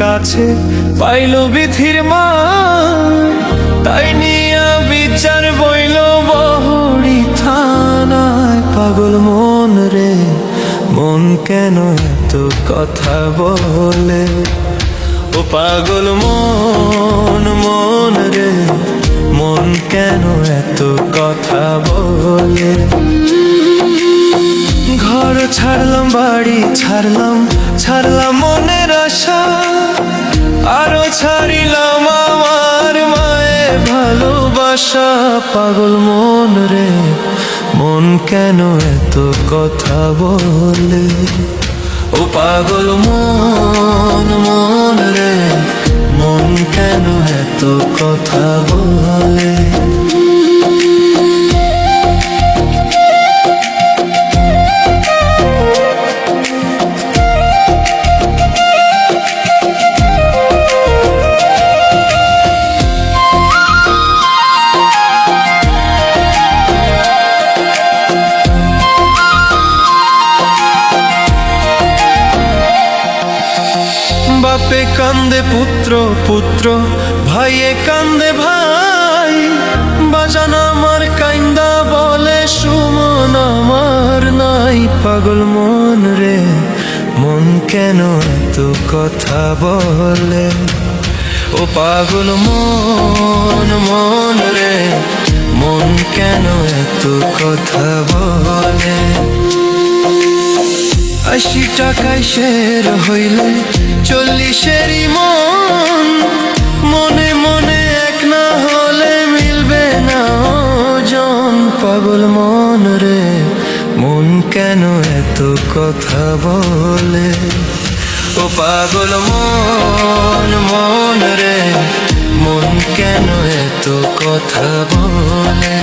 কাছে পাইল বিধির মান, তাই নিয়া বিচার বইল বহরি থানায়। পাগল মন রে মন কেন এত কথা বলে, ও পাগল মন মন রে মন কেন এত কথা বলে। ঘর ছাড়লাম বাড়ি ছাড়লাম, ছাড়লাম মনের আশা, আরো ছাড়িলাম আমার মায়ের ভালোবাসা। পাগল মন রে মন কেন এত কথা বলে, ও পাগল মন মন রে মন কেন এত কথা বলে। বাপে কান্দে পুত্র পুত্র, ভাইয়ে কান্দে ভাই, বাজান আমার কাইন্দা বলে সুমন আমার নাই। পাগল মন রে মন কেন এত কথা বলে, ও পাগল মন মন রে মন কেন এত কথা বলে। 80 টাকায় শের হইলে 40-এরই মন, মনে মনে এক না হলে মিলবে না ওজন। পাগল মন রে মন কেন এত কথা বলে, ও পাগল মন মন রে মন কেন এত কথা বলে।